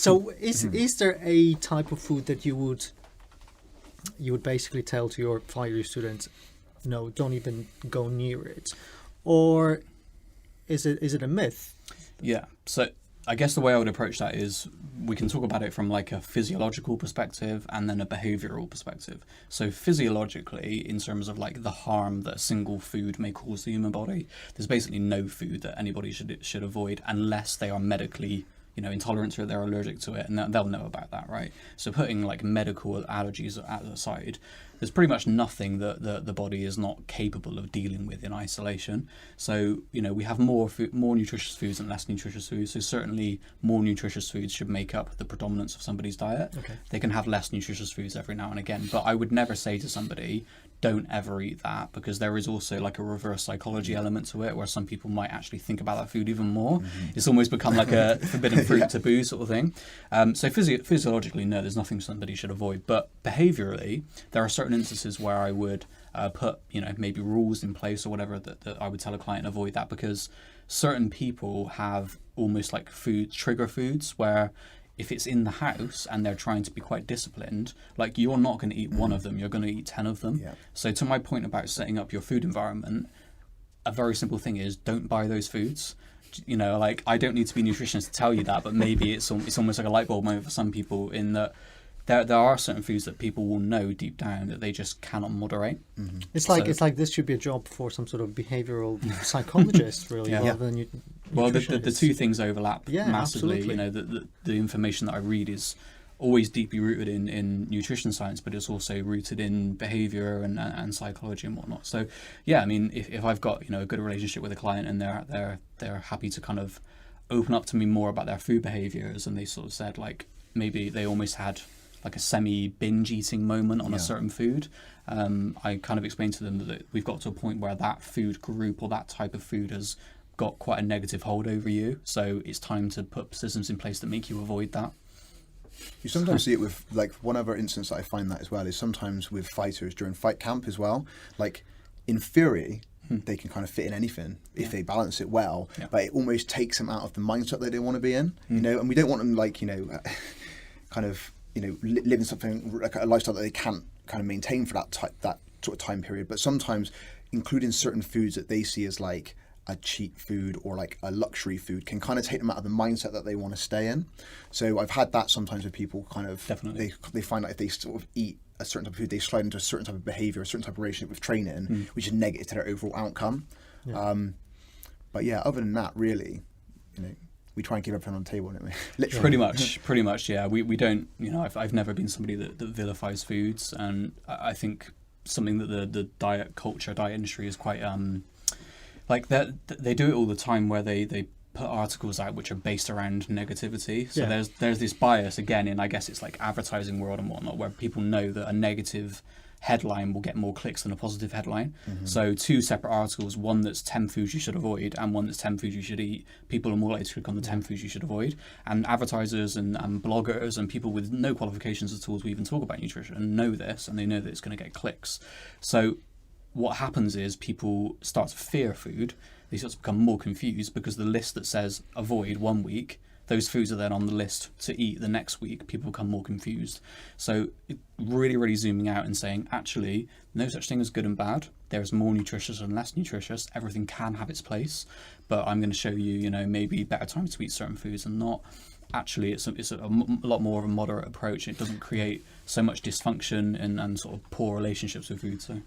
So is there a type of food that you would basically tell to your 5-year students, no, don't even go near it? Or is it a myth? Yeah. So I guess the way I would approach that is we can talk about it from like a physiological perspective and then a behavioral perspective. So physiologically, in terms of like the harm that a single food may cause the human body, there's basically no food that anybody should avoid unless they are medically intolerant to it, they're allergic to it, and they'll know about that, right? So putting like medical allergies aside, there's pretty much nothing that the body is not capable of dealing with in isolation. So, we have more nutritious foods and less nutritious foods. So certainly more nutritious foods should make up the predominance of somebody's diet. Okay. They can have less nutritious foods every now and again, but I would never say to somebody, don't ever eat that, because there is also like a reverse psychology element to it where some people might actually think about that food even more. It's almost become like a forbidden fruit taboo sort of thing. So physiologically, no, there's nothing somebody should avoid. But behaviorally, there are certain instances where I would put, maybe rules in place or whatever that I would tell a client avoid that, because certain people have almost like trigger foods where if it's in the house and they're trying to be quite disciplined, like you're not going to eat one of them, you're going to eat 10 of them. Yeah. So to my point about setting up your food environment, a very simple thing is don't buy those foods. Like I don't need to be a nutritionist to tell you that, but maybe it's almost like a light bulb moment for some people in that there are certain foods that people will know deep down that they just cannot moderate. Mm-hmm. It's like this should be a job for some sort of behavioral psychologist, really, rather than well, the two things overlap massively. Absolutely. The information that I read is always deeply rooted in nutrition science, but it's also rooted in behavior and psychology and whatnot. So yeah, I mean, if I've got a good relationship with a client and they're happy to kind of open up to me more about their food behaviors, and they sort of said like maybe they almost had like a semi-binge eating moment on a certain food, I kind of explained to them that we've got to a point where that food group or that type of food has got quite a negative hold over you. So it's time to put systems in place that make you avoid that. You sometimes see it with, like, one other instance that I find that as well is sometimes with fighters during fight camp as well. Like, in theory, they can kind of fit in anything if they balance it well, but it almost takes them out of the mindset that they want to be in, and we don't want them like, kind of, living something like a lifestyle that they can't kind of maintain for that sort of time period. But sometimes including certain foods that they see as like a cheap food or like a luxury food can kind of take them out of the mindset that they want to stay in. So I've had that sometimes with people kind of, they find that if they sort of eat a certain type of food, they slide into a certain type of behavior, a certain type of relationship with training, which is negative to their overall outcome. But yeah, other than that, really, we try and keep everything on the table, don't we? Literally. Pretty much, yeah. We don't, I've never been somebody that vilifies foods, and I think something that the diet industry is quite, like that they do it all the time where they put articles out which are based around negativity. So there's this bias again in, I guess it's like advertising world and whatnot, where people know that a negative headline will get more clicks than a positive headline. So two separate articles, one that's 10 foods you should avoid and one that's 10 foods you should eat, people are more likely to click on the 10 foods you should avoid. And advertisers and bloggers and people with no qualifications at all to even talk about nutrition know this, and they know that it's going to get clicks. So what happens is people start to fear food. They start to become more confused because the list that says avoid one week, those foods are then on the list to eat the next week. People become more confused. So really, really zooming out and saying, actually, no such thing as good and bad. There's more nutritious and less nutritious. Everything can have its place, but I'm going to show you, maybe better times to eat certain foods and not. Actually, it's a lot more of a moderate approach. It doesn't create so much dysfunction and sort of poor relationships with food. So